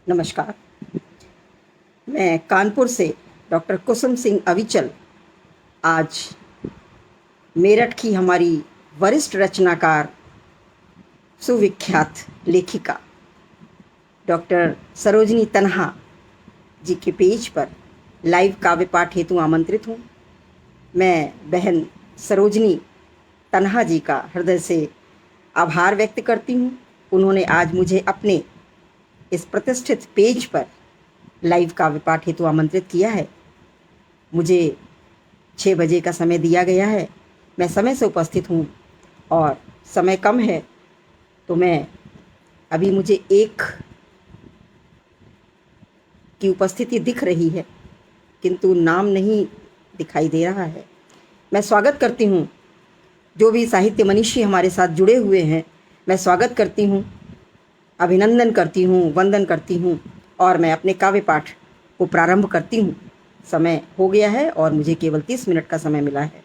नमस्कार। मैं कानपुर से डॉक्टर कुसुम सिंह अविचल आज मेरठ की हमारी वरिष्ठ रचनाकार, सुविख्यात लेखिका डॉक्टर सरोजनी तन्हा जी के पेज पर लाइव काव्य पाठ हेतु आमंत्रित हूँ। मैं बहन सरोजनी तन्हा जी का हृदय से आभार व्यक्त करती हूँ। उन्होंने आज मुझे अपने इस प्रतिष्ठित पेज पर लाइव काव्य पाठ हेतु आमंत्रित किया है। मुझे 6 बजे का समय दिया गया है। मैं समय से उपस्थित हूँ और समय कम है, तो मैं अभी मुझे एक की उपस्थिति दिख रही है, किंतु नाम नहीं दिखाई दे रहा है। मैं स्वागत करती हूँ जो भी साहित्य मनीषी हमारे साथ जुड़े हुए हैं। मैं स्वागत करती हूँ, अभिनंदन करती हूँ, वंदन करती हूँ और मैं अपने काव्य पाठ को प्रारंभ करती हूँ। समय हो गया है और मुझे केवल 30 मिनट का समय मिला है।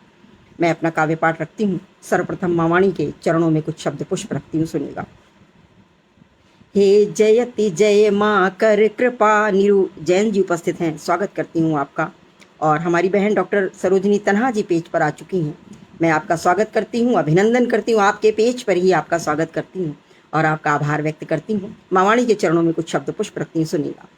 मैं अपना काव्य पाठ रखती हूँ। सर्वप्रथम माँ वाणी के चरणों में कुछ शब्द पुष्प रखती हूँ, सुनिएगा। हे जयति जय माँ कर कृपा। नीरू जैन जी उपस्थित हैं, स्वागत करती हूँ आपका। और हमारी बहन डॉक्टर सरोजनी तन्हा जी पेज पर आ चुकी हैं। मैं आपका स्वागत करती हूँ, अभिनंदन करती हूँ, आपके पेज पर ही आपका स्वागत करती हूँ और आपका आभार व्यक्त करती हूँ। माँ वाणी के चरणों में कुछ शब्द पुष्प रखती हूँ, सुनिएगा।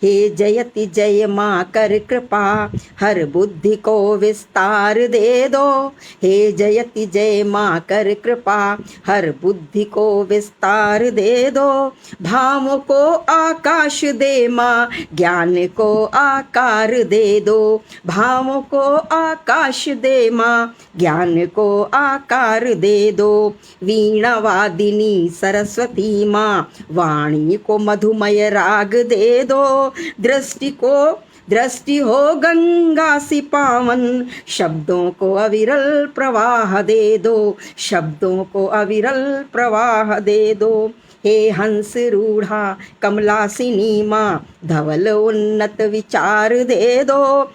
हे जयति जय माँ कर कृपा, हर बुद्धि को विस्तार दे दो। हे जयति जय माँ कर कृपा, हर बुद्धि को विस्तार दे दो। भावों को आकाश दे माँ, ज्ञान को आकार दे दो। भावों को आकाश दे माँ, ज्ञान को आकार दे दो। वीणा वादिनी सरस्वती माँ, वाणी को मधुमय राग दे दो। दृष्टि हो गंगा सी पावन, शब्दों को अविरल प्रवाह दे दो। शब्दों को अविरल प्रवाह दे दो। हे हंस रूढ़ा कमलासिनी माँ, धवल उन्नत विचार दे दो।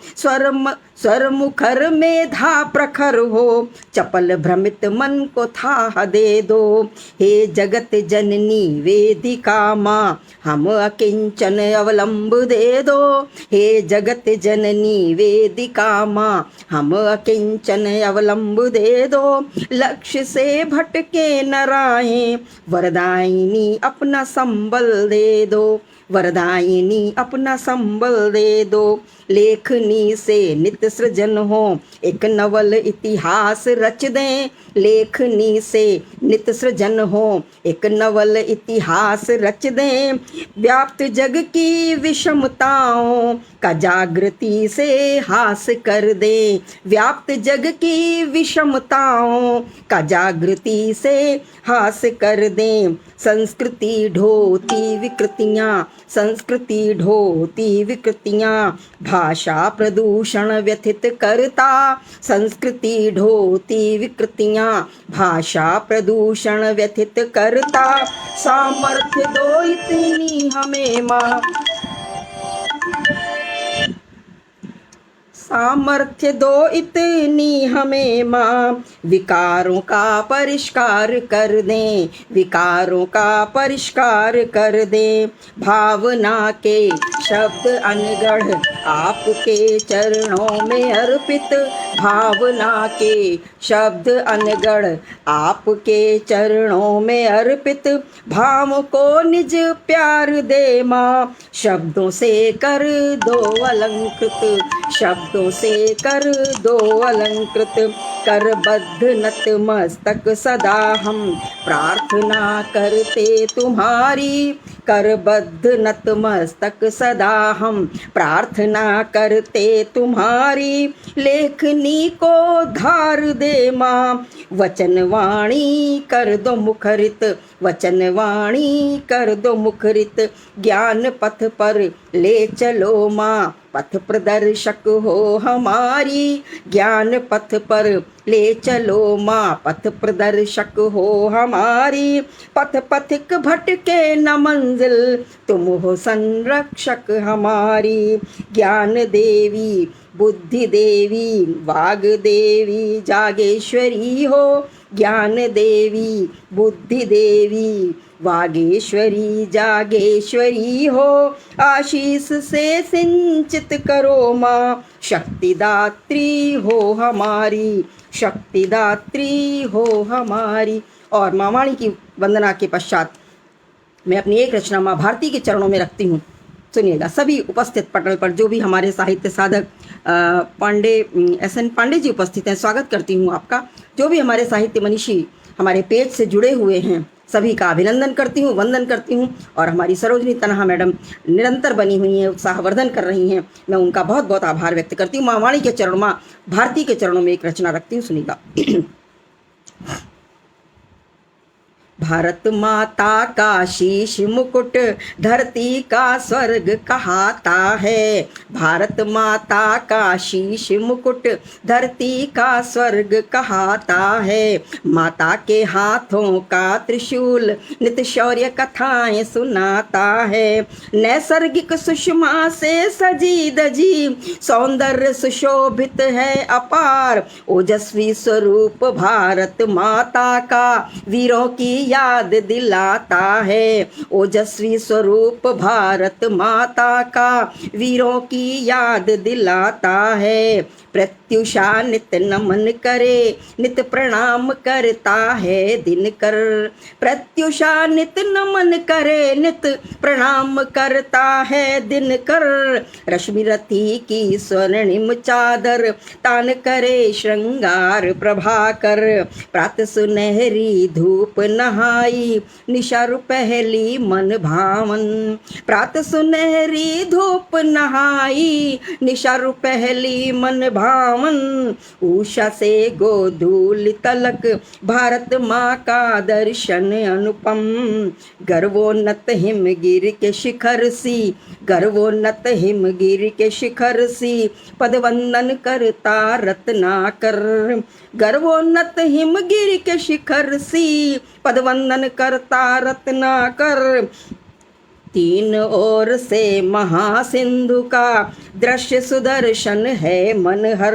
स्वर मुखर मेधा प्रखर हो, चपल भ्रमित मन को थाह दे दो। हे जगत जननी वेदिका माँ, हम अकिंचन अवलंब दे दो। हे जगत जननी वेदिका माँ, हम अकिंचन अवलंब दे दो। लक्ष्य से भटके न राहें, वरदायिनी अपना संबल दे दो। वरदायिनी अपना संबल दे दो। लेखनी से नित्य सृजन हो, एक नवल इतिहास रच दें। लेखनी से नित्य सृजन हो, एक नवल इतिहास रच दें। व्याप्त जग की विषमताओं का जागृति से हास कर दें। व्याप्त जग की विषमताओं का जागृति से हास कर दें। संस्कृति ढोती विकृतियाँ, संस्कृति ढोती विकृतियाँ, भाषा प्रदूषण व्यथित करता। संस्कृति ढोती विकृतियाँ, भाषा प्रदूषण व्यथित करता। सामर्थ्य दो इतनी हमें माँ, सामर्थ्य दो इतनी हमें माँ, विकारों का परिष्कार कर दें। विकारों का परिष्कार कर दें। भावना के शब्द अनगढ़ आपके चरणों में अर्पित। भावना के शब्द अनगढ़ आपके चरणों में अर्पित। भाव को निज प्यार दे माँ, शब्दों से कर दो अलंकृत। शब्दों से कर दो अलंकृत। कर बद्ध नतमस्तक सदा हम प्रार्थना करते तुम्हारी। कर बद्ध नतमस्तक सदा हम प्रार्थना करते तुम्हारी। लेखनी को धार दे माँ, वचन वाणी कर दो मुखरित। वचन वाणी कर दो मुखरित। ज्ञान पथ पर ले चलो माँ, पथ प्रदर्शक हो हमारी। ज्ञान पथ पर ले चलो माँ, पथ प्रदर्शक हो हमारी। पथ पथिक भटके न मंजिल, तुम हो संरक्षक हमारी। ज्ञान देवी बुद्धि देवी वाग देवी जागेश्वरी हो। ज्ञान देवी बुद्धि देवी वागेश्वरी जागेश्वरी हो, आशीष से सिंचित करो माँ, शक्तिदात्री हो हमारी, शक्तिदात्री हो हमारी। और माँ वाणी की वंदना के पश्चात मैं अपनी एक रचना माँ भारती के चरणों में रखती हूँ। सुनिएगा। सभी उपस्थित पटल पर जो भी हमारे साहित्य साधक पांडे SN पांडे जी उपस्थित हैं, स्वागत करती हूँ आपका। जो भी हमारे साहित्य मनीषी हमारे पेज से जुड़े हुए हैं, सभी का अभिनंदन करती हूँ, वंदन करती हूँ। और हमारी सरोजनी तनहा मैडम निरंतर बनी हुई हैं, उत्साहवर्धन कर रही हैं, मैं उनका बहुत बहुत आभार व्यक्त करती हूँ। माँ वाणी के चरणों, माँ भारती के चरणों में एक रचना रखती हूँ, सुनिएगा। भारत माता का शीश मुकुट धरती का स्वर्ग कहाता है, भारत माता का शीश मुकुट धरती का स्वर्ग कहाता है। माता के हाथों का त्रिशूल नित शौर्य कथाएं सुनाता है। नैसर्गिक सुषमा से सजी दजी सौंदर्य सुशोभित है अपार, ओजस्वी स्वरूप भारत माता का वीरों की याद दिलाता है। ओजस्वी स्वरूप भारत माता का वीरों की याद दिलाता है। प्रत्युषा नित नमन करे नित प्रणाम करता है दिनकर, प्रत्युषा नित नमन करे नित प्रणाम करता है दिनकर। रश्मि रथी की स्वर्णिम चादर तान करे श्रृंगार प्रभाकर, प्रातः सुनहरी धूप नहाई निशारु पहली मन भावन, प्रातः सुनहरी धूप नहाई निशारु पहली मन भावन। उषा से गोधूल तलक भारत माँ का दर्शन अनुपम, गर्वोन्नत हिमगिर के शिखर सी, गर्वोन्नत हिमगिर के शिखर सी पदवंदन करता रत्नाकर, गर्वोन्नत हिमगिर के शिखर सी पदवंदन करता रत्नाकर। तीन ओर से महासिंधु का दृश्य सुदर्शन है मनहर,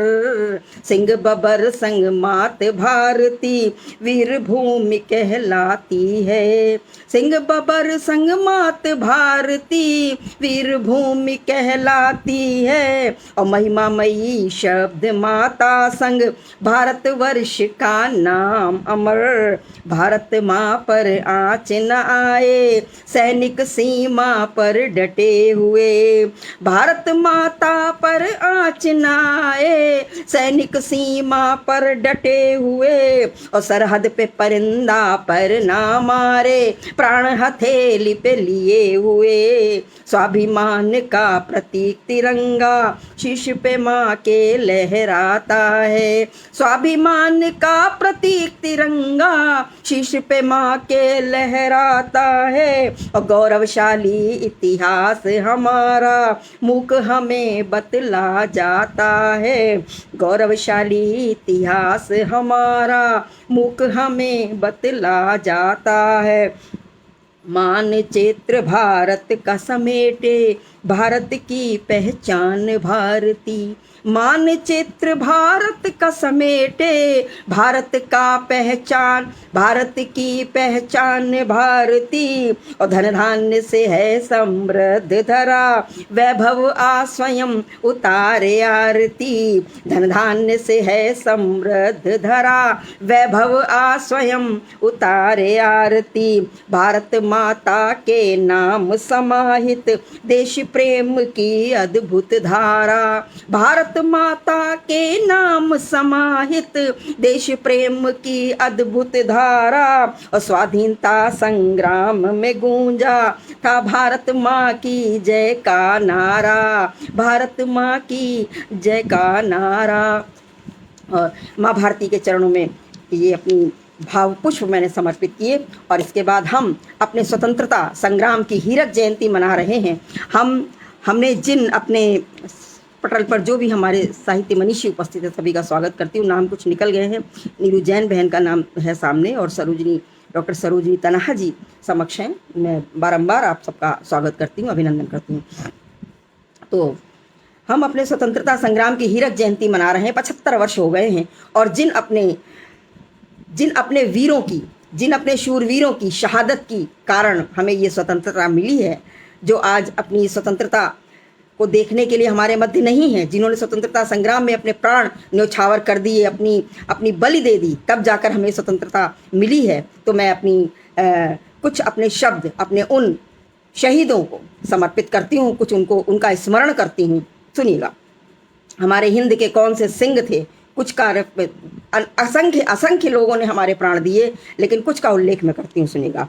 सिंह बबर संग मात भारती वीर भूमि कहलाती है, सिंह बबर संग मात भारती वीर भूमि कहलाती है। और महिमामयी शब्द माता संग भारतवर्ष का नाम अमर, भारत माँ पर आँच न आए सैनिक सीमा पर डटे हुए, भारत माता पर आँच न आए सैनिक सीमा पर डटे हुए। और सरहद पे परिंदा पर ना मारे प्राण हथेली पे लिए हुए, स्वाभिमान का प्रतीक तिरंगा शीश पे माँ के लहराता है, स्वाभिमान का प्रतीक तिरंगा शीश पे माँ के लहराता है। और गौरवशाली इतिहास हमारा मूक हमें बतला जाता है, गौरवशाली इतिहास हमारा मूक हमें बतला जाता है। मानचित्र भारत का समेटे भारत की पहचान भारती, मानचित्र भारत का समेटे भारत का पहचान, भारत की पहचान भारती। और धन धान्य से है समृद्ध धरा वैभव आ स्वयं उतारे आरती, धन धान्य से है समृद्ध धरा वैभव आ स्वयं उतारे आरती। भारत माता के नाम समाहित देश प्रेम की अद्भुत धारा, भारत माता के नाम समाहित देश प्रेम की अद्भुत धारा। और स्वाधीनता संग्राम में गूंजा था भारत माँ की जय का नारा, भारत माँ की जय का नारा। और माँ भारती के चरणों में ये अपनी भाव पुष्प मैंने समर्पित किए। और इसके बाद हम अपने स्वतंत्रता संग्राम की हीरक जयंती मना रहे हैं। हमने जिन अपने पटल पर जो भी हमारे साहित्य मनीषी उपस्थित है सभी का स्वागत करती हूँ। नाम कुछ निकल गए हैं, नीरू जैन बहन का नाम है सामने और डॉक्टर सरोजनी तनहा जी समक्ष हैं। मैं बारंबार आप सबका स्वागत करती हूँ, अभिनंदन करती हूँ। तो हम अपने स्वतंत्रता संग्राम की हीरक जयंती मना रहे हैं, 75 वर्ष हो गए हैं। और जिन अपने वीरों की जिन अपने शूरवीरों की शहादत की कारण हमें ये स्वतंत्रता मिली है, जो आज अपनी स्वतंत्रता को देखने के लिए हमारे मध्य नहीं है, जिन्होंने स्वतंत्रता संग्राम में अपने प्राण न्यौछावर कर दिए, अपनी अपनी बलि दे दी, तब जाकर हमें स्वतंत्रता मिली है। तो मैं कुछ अपने शब्द अपने उन शहीदों को समर्पित करती हूँ, कुछ उनका स्मरण करती हूँ। सुनिएगा, हमारे हिंद के कौन से सिंह थे, कुछ कार्य असंख्य असंख्य लोगों ने हमारे प्राण दिए, लेकिन कुछ का उल्लेख मैं करती हूँ। सुनिएगा,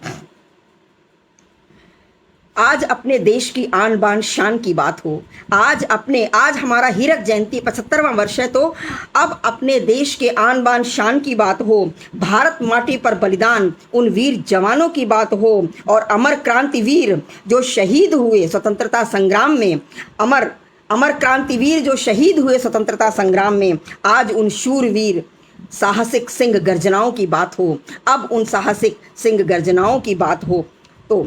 आज अपने देश की आन बान शान की बात हो, आज हमारा हीरक जयंती 75वां वर्ष है, तो अब अपने देश के आन बान शान की बात हो, भारत माटी पर बलिदान उन वीर जवानों की बात हो, और अमर क्रांतिवीर जो शहीद हुए स्वतंत्रता संग्राम में, अमर क्रांतिवीर जो शहीद हुए स्वतंत्रता संग्राम में, आज उन शूरवीर साहसिक सिंह गर्जनाओं की बात हो, अब उन साहसिक सिंह गर्जनाओं की बात हो। तो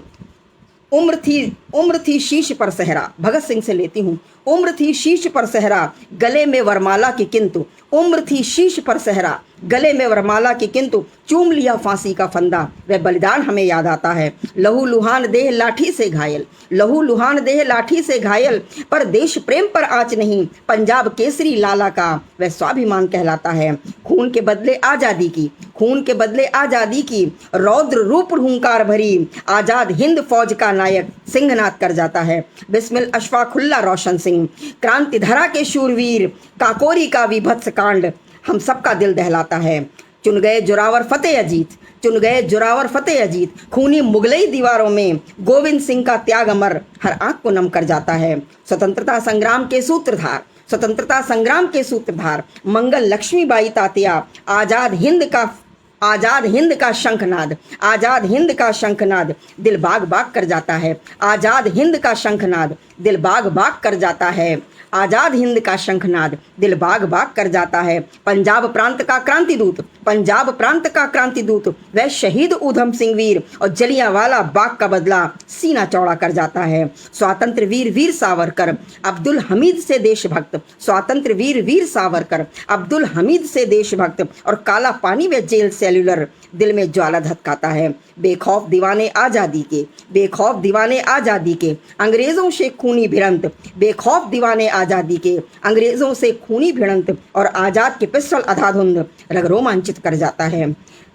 उम्र थी शीश पर सहरा, भगत सिंह से लेती हूँ। उम्र थी शीश पर सहरा, गले में वरमाला की किंतु, उम्र थी शीश पर सहरा, गले में वरमाला की किंतु, चूम लिया फांसी का फंदा, वह बलिदान हमें याद आता है। लहू लुहान देह लाठी से घायल, लहू लुहान देह लाठी से घायल, पर देश प्रेम पर आँच नहीं, पंजाब केसरी लाला का वह स्वाभिमान कहलाता है। खून के बदले आज़ादी की, खून के बदले आज़ादी की, रौद्र रूप हुंकार भरी, आज़ाद हिंद फौज का नायक सिंहनाद कर जाता है। बिस्मिल अशफाकुल्ला रोशन सिंह, क्रांति धरा के शूरवीर, काकोरी का विभत्स कांड हम सबका दिल दहलाता है। चुन गए जोरावर फतेह अजीत, चुन गए जोरावर फतेह अजीत, खूनी मुगलई दीवारों में गोविंद सिंह का त्याग अमर हर आंख को नम कर जाता है। स्वतंत्रता संग्राम के सूत्रधार, स्वतंत्रता संग्राम के सूत्रधार मंगल लक्ष्मीबाई तात्या, आजाद हिंद का शंखनाद, आजाद हिंद का शंखनाद दिल बाग बाग कर जाता है। आजाद हिंद का शंखनाद दिल बाग बाग कर जाता है। आजाद हिंद का शंखनाद दिल बाग बाग कर जाता है। पंजाब प्रांत का क्रांतिदूत, पंजाब प्रांत का क्रांतिदूत वह शहीद ऊधम सिंह वीर, और जलियांवाला बाग का बदला सीना चौड़ा कर जाता है। स्वातंत्र वीर वीर सावरकर, अब्दुल हमीद से देशभक्त, स्वातंत्र वीर वीर सावरकर, अब्दुल हमीद से देशभक्त, और काला पानी व जेल सेल्यूलर दिल में ज्वाला धधकाता है। बेखौफ दीवाने आज़ादी के, बेखौफ दीवाने आज़ादी के, अंग्रेज़ों से खूनी भिड़ंत, बेखौफ दीवाने आज़ादी के, अंग्रेज़ों से खूनी भिड़ंत, और आज़ाद के पिस्टल अधाधुंध रग रोमांचित कर जाता है।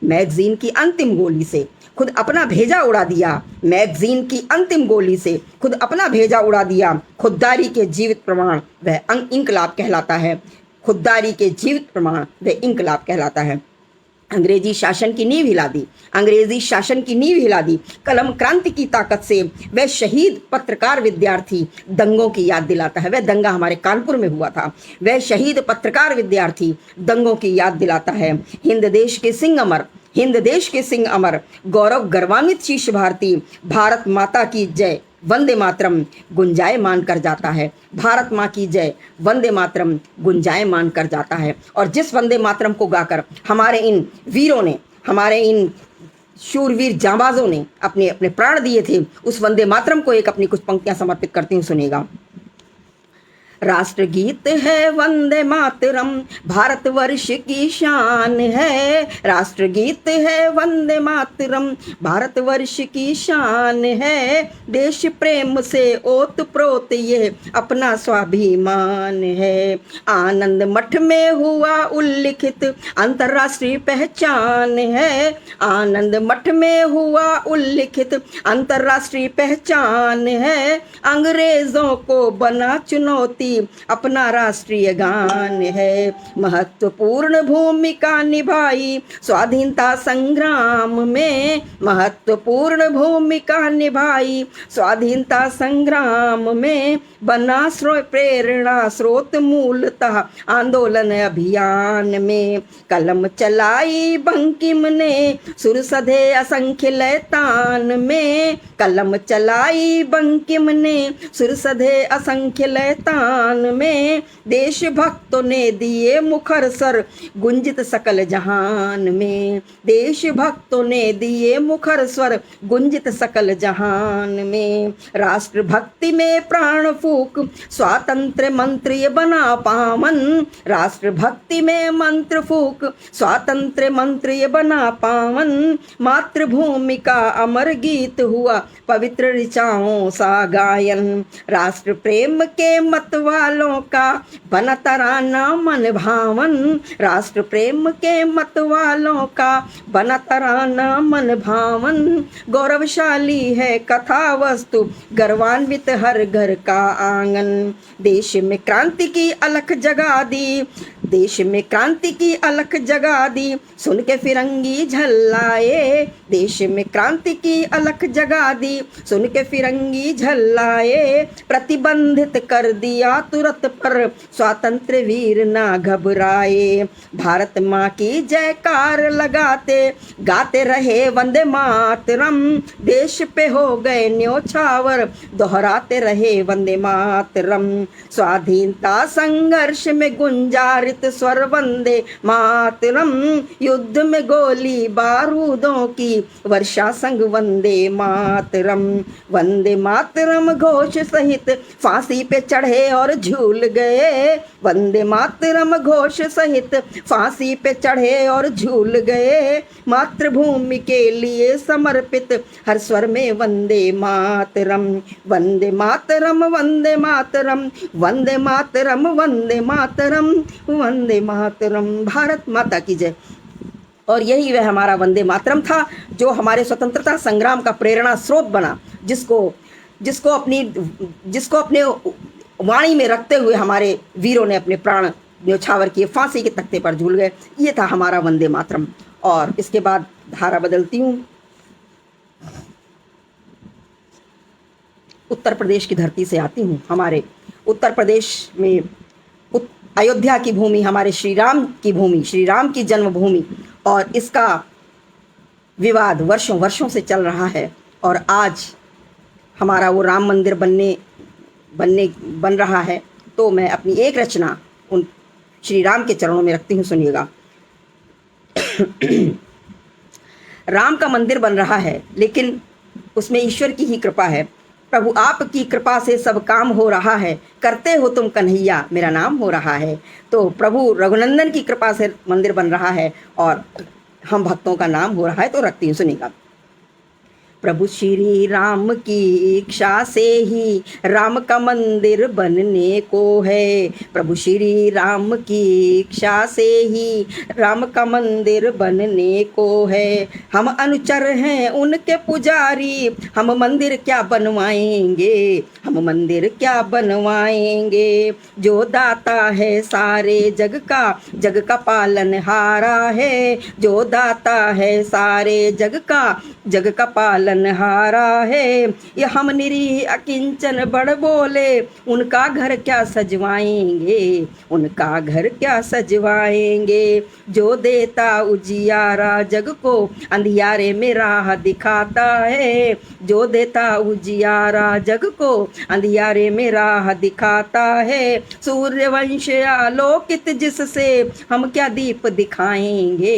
मैगजीन की अंतिम गोली से खुद अपना भेजा उड़ा दिया, मैगजीन की अंतिम गोली से खुद अपना भेजा उड़ा दिया। खुददारी के जीवित प्रमाण वह इंकलाब कहलाता है। खुददारी के जीवित प्रमाण वह इंकलाब कहलाता है। अंग्रेजी शासन की नींव हिला दी, अंग्रेजी शासन की नींव हिला दी। कलम क्रांति की ताकत से वह शहीद पत्रकार विद्यार्थी दंगों की याद दिलाता है। वह दंगा हमारे कानपुर में हुआ था। वह शहीद पत्रकार विद्यार्थी दंगों की याद दिलाता है। हिंद देश के सिंह अमर, हिंद देश के सिंह अमर, गौरव गर्वान्वित शीश भारती, भारत माता की जय वंदे मातरम गुंजायमान कर जाता है। भारत माँ की जय वंदे मातरम गुंजायमान कर जाता है। और जिस वंदे मातरम को गाकर हमारे इन वीरों ने, हमारे इन शूरवीर जांबाजों ने अपने अपने प्राण दिए थे, उस वंदे मातरम को एक अपनी कुछ पंक्तियां समर्पित करती हूँ। सुनेगा। राष्ट्रगीत है वंदे मातरम, भारतवर्ष की शान है। राष्ट्रगीत है वंदे मातरम, भारतवर्ष की शान है। देश प्रेम से ओत प्रोत ये अपना स्वाभिमान है। आनंद मठ में हुआ उल्लिखित अंतर्राष्ट्रीय पहचान है। आनंद मठ में हुआ उल्लिखित अंतर्राष्ट्रीय पहचान है। अंग्रेजों को बना चुनौती अपना राष्ट्रीय गान है। महत्वपूर्ण भूमिका निभाई स्वाधीनता संग्राम में, महत्वपूर्ण भूमिका निभाई स्वाधीनता संग्राम में। बना प्रेरणा स्रोत मूलतः आंदोलन अभियान में। कलम चलाई बंकिम ने सुर सधे असंख्य लयतान में। कलम चलाई बंकिम ने सुर सधे असंख्य लयतान जहान में, देश भक्तों ने दिए मुखर सर गुंजित सकल जहान में, देश भक्तों ने दिए मुखर स्वर गुंजित सकल जहान में। राष्ट्र भक्ति में प्राण फूक स्वातंत्र्य मंत्र ये बना पावन, राष्ट्र भक्ति में मंत्र फूक स्वातंत्र्य मंत्र ये बना पावन। मातृभूमि का अमर गीत हुआ पवित्र ऋचाओं सा गायन, राष्ट्र प्रेम के मत वालों का बना तराना मन भावन, राष्ट्र प्रेम के मत वालों का बना तराना मन भावन। गौरवशाली है कथा वस्तु गर्वान्वित हर घर का आंगन, देश में क्रांति की अलख जगा दी, देश में क्रांति की अलख जगा दी, सुन के फिरंगी झल्लाए, देश में क्रांति की अलख जगा दी, सुन के फिरंगी झल्लाए। प्रतिबंधित कर दिया तुरंत पर स्वातंत्र्य वीर ना घबराए, भारत माँ की जयकार लगाते गाते रहे वंदे मातरम, देश पे हो गए न्योछावर दोहराते रहे वंदे मातरम। स्वाधीनता संघर्ष में गुंजारित स्वर वंदे मातरम, युद्ध में गोली बारूदों की वर्षा संग वंदे मातरम। वंदे मातरम घोष सहित फांसी पे चढ़े और झूल गए, वंदे मातरम घोष सहित फांसी पे चढ़े और झूल गए। मातृभूमि के लिए समर्पित हर स्वर में वंदे मातरम, वंदे मातरम, वंदे मातरम, वंदे मातरम, वंदे मातरम, वंदे मातरम। भारत माता की जय। और यही वह हमारा वंदे मातरम था जो हमारे स्वतंत्रता संग्राम का प्रेरणा स्रोत बना, जिसको अपने वाणी में रखते हुए हमारे वीरों ने अपने प्राण न्योछावर किए, फांसी के तख्ते पर झूल गए। ये था हमारा वंदे मातरम। और इसके बाद धारा बदलती हूँ, उत्तर प्रदेश की धरती से आती हूँ। हमारे उत्तर प्रदेश में अयोध्या की भूमि, हमारे श्री राम की भूमि, श्री राम की जन्मभूमि, और इसका विवाद वर्षों वर्षों से चल रहा है। और आज हमारा वो राम मंदिर बन रहा है। तो मैं अपनी एक रचना उन श्री राम के चरणों में रखती हूँ, सुनिएगा। राम का मंदिर बन रहा है, लेकिन उसमें ईश्वर की ही कृपा है। प्रभु आपकी कृपा से सब काम हो रहा है, करते हो तुम कन्हैया मेरा नाम हो रहा है। तो प्रभु रघुनंदन की कृपा से मंदिर बन रहा है और हम भक्तों का नाम हो रहा है। तो रखती हूँ, सुनिएगा। प्रभु श्री राम की इच्छा से ही राम का मंदिर बनने को है, प्रभु श्री राम की इच्छा से ही राम का मंदिर बनने को है। हम अनुचर हैं उनके पुजारी, हम मंदिर क्या बनवाएंगे, हम मंदिर क्या बनवाएंगे। जो दाता है सारे जग का पालनहारा है, जो दाता है सारे जग का पालनहारा है। ये हम निरीह अकिंचन बड़ बोले, उनका घर क्या सजवाएंगे, उनका घर क्या सजवाएंगे। जो देता उजियारा जग को अंधियारे में राह दिखाता है, जो देता उजियारा जग को अंधियारे में राह दिखाता है। सूर्यवंश आलोकित जिससे हम क्या दीप दिखाएंगे,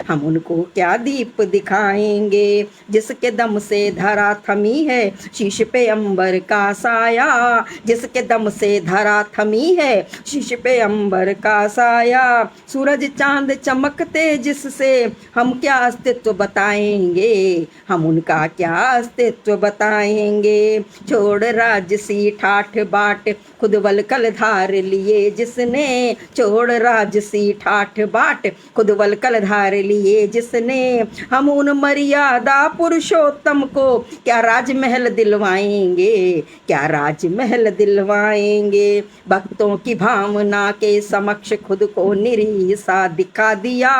हम उनको क्या दीप दिखाएंगे। जिसके दम से धरा थमी है शीश पे अंबर का साया, जिसके दम से धरा थमी है शीश पे अंबर का साया। सूरज चांद चमकते जिससे हम क्या अस्तित्व बताएंगे, हम उनका क्या अस्तित्व बताएंगे। छोड़ राजसी ठाठ बाट खुद वलकल धार लिए जिसने, छोड़ राजसी ठाठ बाट खुद वलकल धार लिए जिसने। हम उन मर्यादा पुरुषोत्तम को क्या राजमहल दिलवाएंगे, क्या राजमहल दिलवाएंगे। भक्तों की भावना के समक्ष खुद को निरीह सा दिखा दिया,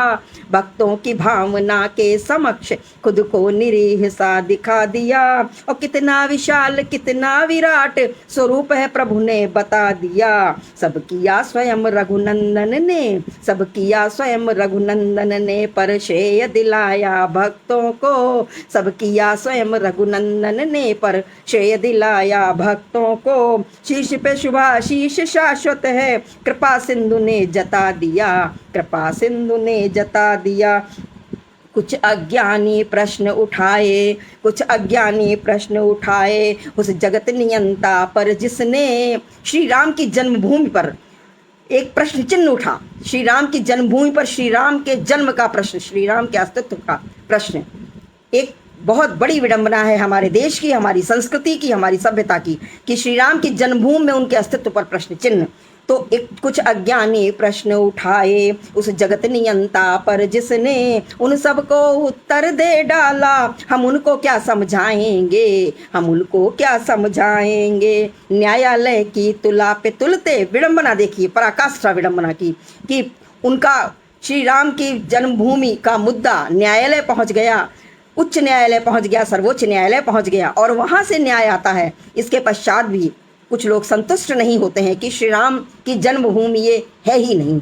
भक्तों की भावना के समक्ष खुद को निरीह सा दिखा दिया। और कितना विशाल कितना विराट स्वरूप है प्रभु ने बता दिया। सब किया स्वयं रघुनंदन ने, सब किया स्वयं रघुनंदन ने, पर श्रेय दिलाया भक्तों को, सब किया स्वयं रघुनंदन ने, पर श्रेय दिलाया भक्तों को। शीश पे शुभाशीष शाश्वत है, कृपा सिंधु ने जता दिया, कृपा सिंधु ने जता दिया। कुछ अज्ञानी प्रश्न उठाए, कुछ अज्ञानी प्रश्न उठाए, उस जगत नियंता पर जिसने। श्री राम की जन्मभूमि पर एक प्रश्न चिन्ह उठा, श्री राम की जन्मभूमि पर श्री राम के जन्म का प्रश्न, श्री राम के अस्तित्व का प्रश्न। एक बहुत बड़ी विडंबना है हमारे देश की, हमारी संस्कृति की, हमारी सभ्यता की, कि श्री राम की जन्मभूमि में उनके अस्तित्व पर प्रश्न चिन्ह। तो एक कुछ अज्ञानी प्रश्न उठाए, उस जगत नियंता पर जिसने उन सबको उत्तर दे डाला। हम उनको क्या समझाएंगे, हम उनको क्या समझाएंगे। न्यायालय की तुला पे तुलते, विडंबना देखिए, पराकाष्ठा विडंबना की, कि उनका श्री राम की जन्मभूमि का मुद्दा न्यायालय पहुंच गया, उच्च न्यायालय पहुंच गया, सर्वोच्च न्यायालय पहुंच गया, और वहां से न्याय आता है। इसके पश्चात भी कुछ लोग संतुष्ट नहीं होते हैं कि श्री राम की जन्मभूमि ये है ही नहीं।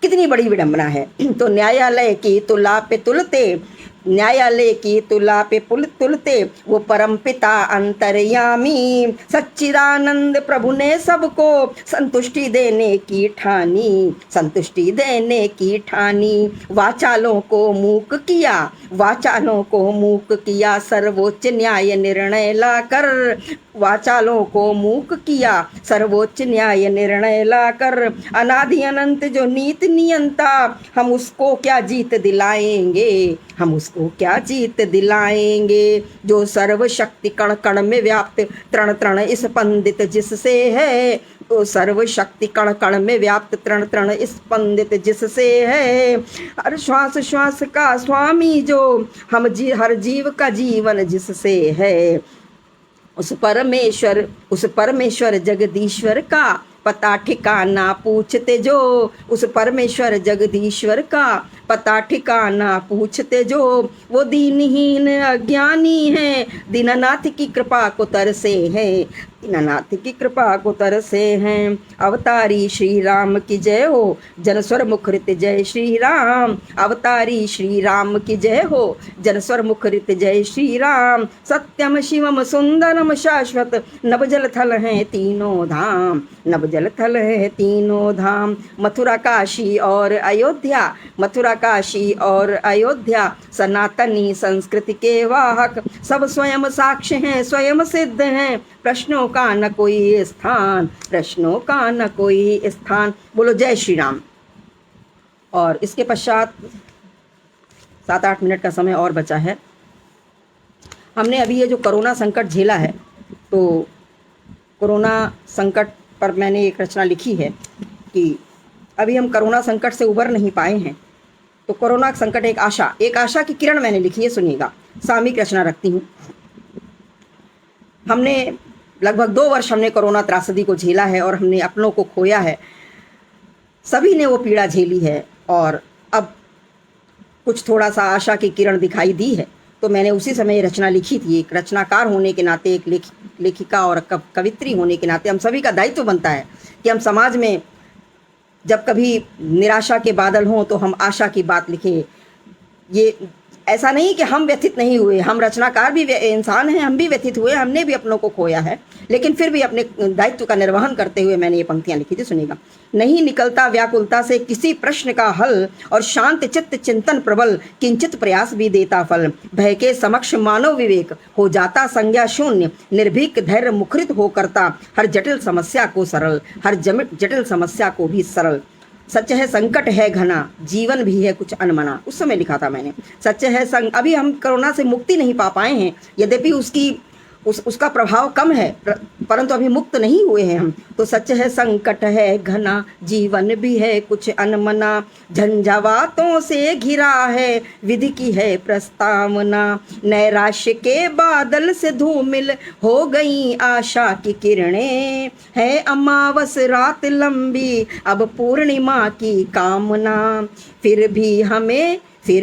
कितनी बड़ी विडंबना है। तो न्यायालय की तुला पे तुलते, न्यायालय की तुला पे तुलते, वो परम पिता अंतर्यामी सच्चिदानंद प्रभु ने सबको संतुष्टि देने की ठानी, संतुष्टि देने की ठानी। वाचालों को मूक किया, वाचालों को मूक किया, सर्वोच्च न्याय निर्णय लाकर। वाचालों को मूक किया, सर्वोच्च न्याय निर्णय लाकर। अनादि अनंत जो नीत नियंता, हम उसको क्या जीत दिलाएंगे, हम उसको क्या जीत दिलाएंगे। जो सर्वशक्ति कण कण में व्याप्त, तृण तृण इस पंडित जिससे है। तो सर्वशक्ति कण कण में व्याप्त, तृण तृण इस पंडित जिससे है। हर श्वास श्वास का स्वामी जो, हम हर जीव का जीवन जिससे है। उस परमेश्वर जगदीश्वर का पता ठिकाना पूछते जो, उस परमेश्वर जगदीश्वर का पता ठिकाना पूछते जो। वो दीनहीन अज्ञानी है, दीननाथ की कृपा को तरसे हैं, दीननाथ की कृपा को तरसे हैं। अवतारी श्री राम की जय हो, जनस्वर मुखरित जय श्री राम। अवतारी श्री राम की जय हो, जनस्वर मुखरित जय श्री राम। सत्यम शिवम सुंदरम शाश्वत, नवजल थल हैं तीनों धाम, नवजल थल है तीनों धाम। मथुरा काशी और अयोध्या, मथुरा काशी और अयोध्या, सनातनी संस्कृति के वाहक। सब स्वयं साक्ष्य हैं, स्वयं सिद्ध हैं, प्रश्नों का न कोई स्थान, प्रश्नों का न कोई स्थान। बोलो जय श्री राम। और इसके पश्चात 7-8 मिनट का समय और बचा है। हमने अभी ये जो कोरोना संकट झेला है, तो कोरोना संकट पर मैंने एक रचना लिखी है कि अभी हम कोरोना संकट से उबर नहीं पाए हैं, तो कोरोना संकट एक आशा की किरण मैंने लिखी है, सुनिएगा। सामयिक रचना रखती हूँ। हमने लगभग 2 वर्ष हमने कोरोना त्रासदी को झेला है और हमने अपनों को खोया है, सभी ने वो पीड़ा झेली है, और अब कुछ थोड़ा सा आशा की किरण दिखाई दी है। तो मैंने उसी समय रचना लिखी थी। एक रचनाकार होने के नाते, एक लेखिका और कवित्री होने के नाते हम सभी का दायित्व बनता है कि हम समाज में जब कभी निराशा के बादल हों तो हम आशा की बात लिखें। ये ऐसा नहीं कि हम व्यथित नहीं हुए, हम रचनाकार भी इंसान हैं, हम भी व्यथित हुए, हमने भी अपनों को खोया है, लेकिन फिर भी अपने दायित्व का निर्वहन करते हुए मैंने ये पंक्तियाँ लिखी थी, सुनिएगा। नहीं निकलता व्याकुलता से किसी प्रश्न का हल, और शांत चित्त चिंतन प्रबल किंचित प्रयास भी देता फल। भय के समक्ष मानव विवेक हो जाता संज्ञा शून्य, निर्भीक धैर्य मुखरित हो करता हर जटिल समस्या को सरल, हर जटिल समस्या को भी सरल। सच है संकट है घना, जीवन भी है कुछ अनमना। उस समय लिखा था मैंने। सच है अभी हम कोरोना से मुक्ति नहीं पा पाए हैं, यद्यपि उसका प्रभाव कम है, परंतु अभी मुक्त नहीं हुए हैं हम। तो सच है संकट है घना, जीवन भी है कुछ अनमना। झंझावातों से घिरा है, विधि की है प्रस्तावना। नैराश्य के बादल से धूमिल हो गई आशा की किरणें। है अमावस रात लंबी, अब पूर्णिमा की कामना। फिर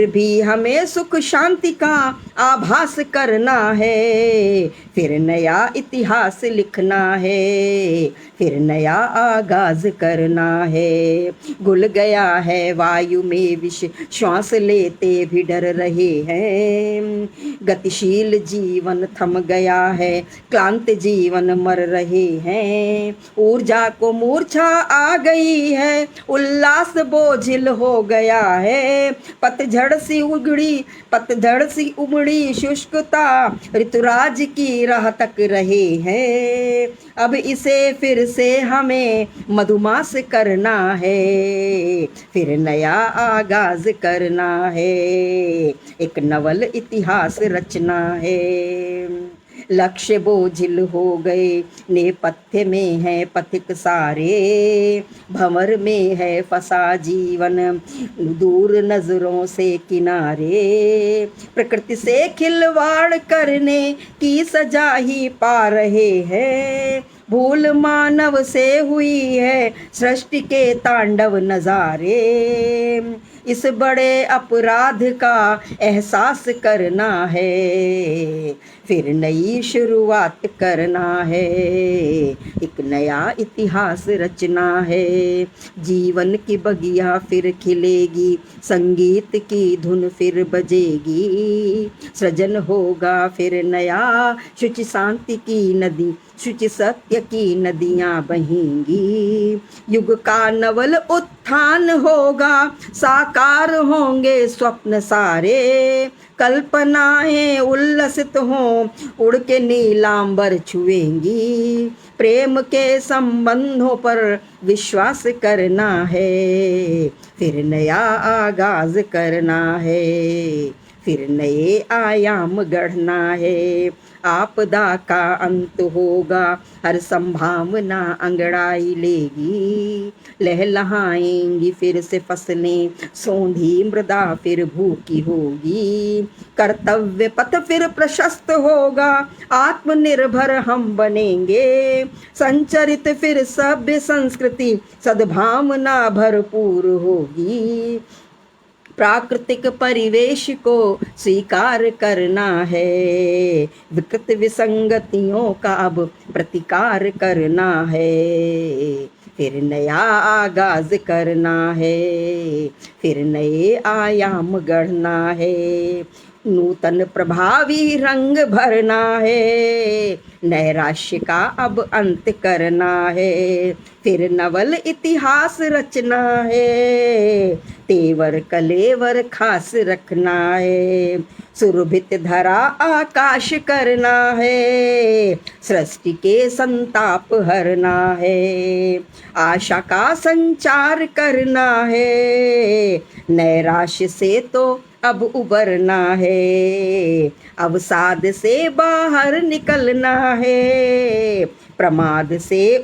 भी हमें सुख शांति का आभास करना है, फिर नया इतिहास लिखना है, फिर नया आगाज करना है। घुल गया है वायु में विष, श्वास लेते भी डर रहे हैं। गतिशील जीवन थम गया है, क्लांत जीवन मर रहे हैं। ऊर्जा को मूर्छा आ गई है, उल्लास बोझिल हो गया है। पतझड़ सी उमड़ी शुष्कता ऋतुराज की राह तक रहे हैं। अब इसे फिर से हमें मधुमास करना है, फिर नया आगाज करना है, एक नवल इतिहास रचना है। लक्ष्य बोझिल हो गए, नेपथ्य में है पथिक सारे, भंवर में है फंसा जीवन, दूर नजरों से किनारे। प्रकृति से खिलवाड़ करने की सजा ही पा रहे हैं। भूल मानव से हुई है, सृष्टि के तांडव नजारे। इस बड़े अपराध का एहसास करना है, फिर नई शुरुआत करना है, एक नया इतिहास रचना है। जीवन की बगिया फिर खिलेगी, संगीत की धुन फिर बजेगी। सृजन होगा फिर नया, शुचि शांति की नदी, शुचि सत्य की नदियां बहेंगी। युग का नवल उत्थान होगा, साकार होंगे स्वप्न सारे। कल्पनाएं उल्लसित हों, उड़ के नीलांबर छुएंगी। प्रेम के संबंधों पर विश्वास करना है, फिर नया आगाज करना है, फिर नए आयाम गढ़ना है। आपदा का अंत होगा, हर संभावना अंगड़ाई लेगी। लहलहाएंगी फिर से फसलें, सौंधी मृदा फिर भूखी होगी। कर्तव्य पथ फिर प्रशस्त होगा, आत्मनिर्भर हम बनेंगे। संचरित फिर सभ्य संस्कृति, सद्भावना भरपूर होगी। प्राकृतिक परिवेश को स्वीकार करना है, विकृत विसंगतियों का अब प्रतिकार करना है, फिर नया आगाज करना है, फिर नए आयाम गढ़ना है। नूतन प्रभावी रंग भरना है, नैराश्य का अब अंत करना है, फिर नवल इतिहास रचना है। तेवर कलेवर खास रखना है, सुरभित धरा आकाश करना है, सृष्टि के संताप हरना है, आशा का संचार करना है। नैराश्य से तो अब उबरना है, अवसाद से बाहर निकलना है, प्रमाद से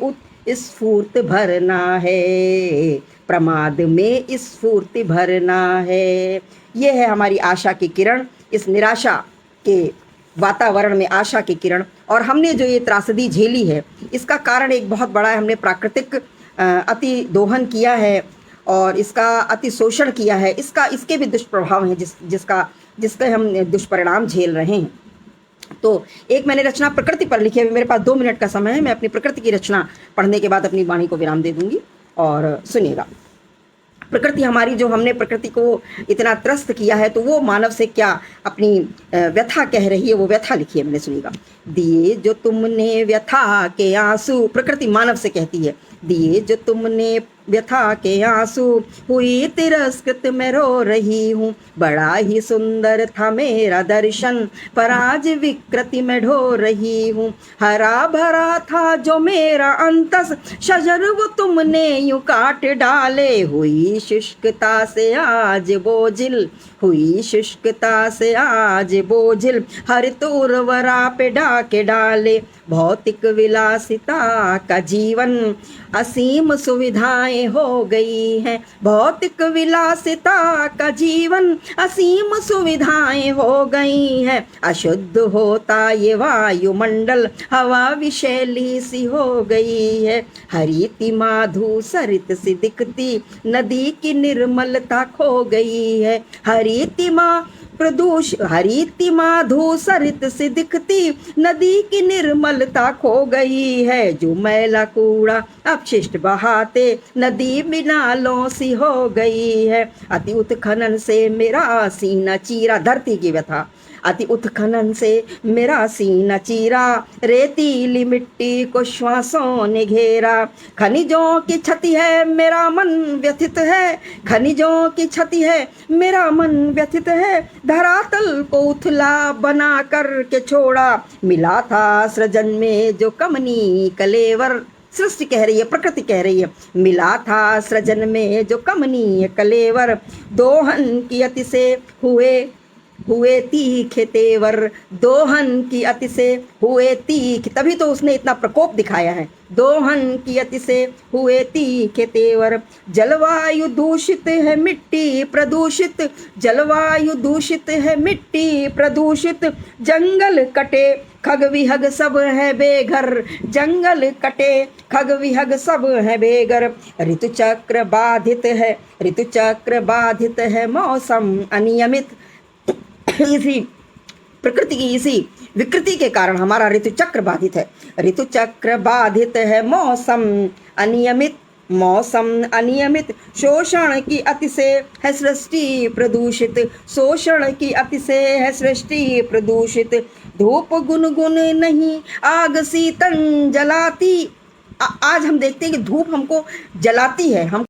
स्फूर्त भरना है, प्रमाद में स्फूर्ति भरना है। यह है हमारी आशा की किरण, इस निराशा के वातावरण में आशा की किरण। और हमने जो ये त्रासदी झेली है, इसका कारण एक बहुत बड़ा है, हमने प्राकृतिक अति दोहन किया है और इसका अति शोषण किया है। इसके भी दुष्प्रभाव हैं, जिसके हम दुष्परिणाम झेल रहे हैं। तो एक मैंने रचना प्रकृति पर लिखी है, मेरे पास 2 मिनट का समय है। मैं अपनी प्रकृति की रचना पढ़ने के बाद अपनी वाणी को विराम दे दूंगी और सुनिएगा। प्रकृति हमारी, जो हमने प्रकृति को इतना त्रस्त किया है, तो वो मानव से क्या अपनी व्यथा कह रही है, वो व्यथा लिखी है मैंने, सुनिएगा। दिए जो तुमने व्यथा के आंसू, प्रकृति मानव से कहती है, दिए जो तुमने व्यथा के आंसू, हुई तिरस्कृत मैं रो रही हूँ। बड़ा ही सुंदर था मेरा दर्शन, पर आज विकृति में ढो रही हूँ। हरा भरा था जो मेरा अंतस, शजर वो तुमने यूं काट डाले। हुई शुष्कता से आज बोझिल, हुई शुष्कता से आज बोझिल, हरित उर्वरा पे डाके डाले। भौतिक विलासिता का जीवन, असीम सुविधाएं हो गई हैं। भौतिक विलासिता का जीवन, असीम सुविधाएं हो गई हैं। अशुद्ध होता ये वायुमंडल, हवा विषैली सी हो गई है। हरिति माधु सरित सी दिखती, नदी की निर्मलता खो गई है। हरिति प्रदूष हरिति माधो सरित से दिखती नदी की निर्मलता खो गई है। जो मैला कूड़ा अपशिष्ट बहाते नदी बिनालों सी हो गई है। अति उत्खनन से मेरा सीना चीरा, धरती की व्यथा, अति उत्खनन से मेरा सीना चीरा, रेतीली मिट्टी को श्वासों ने घेरा। खनिजों की क्षति है मेरा मन व्यथित है, खनिजों की क्षति है मेरा मन व्यथित है। धरातल को उथला बना कर के छोड़ा, मिला था सृजन में जो कमनी कलेवर। सृष्टि कह रही है, प्रकृति कह रही है, मिला था सृजन में जो कमनीय कलेवर। दोहन की अति से हुए तीखे तेवर, दोहन की अति से हुए तीखे, तभी तो उसने इतना प्रकोप दिखाया है। दोहन की अति से हुए तीखे तेवर। जलवायु दूषित है मिट्टी प्रदूषित, जलवायु दूषित है मिट्टी प्रदूषित। जंगल कटे खग विहग सब है बेघर, जंगल कटे खग विहग सब है बेघर। ऋतु चक्र बाधित है, ऋतु चक्र बाधित है मौसम अनियमित। इसी प्रकृति की इसी विकृति के कारण हमारा ऋतु चक्र बाधित है। ऋतु चक्र बाधित है मौसम अनियमित, मौसम अनियमित। शोषण की अति से है सृष्टि प्रदूषित, शोषण की अति से है सृष्टि प्रदूषित। धूप गुनगुन नहीं आग सी तन जलाती। आज हम देखते हैं कि धूप हमको जलाती है, हम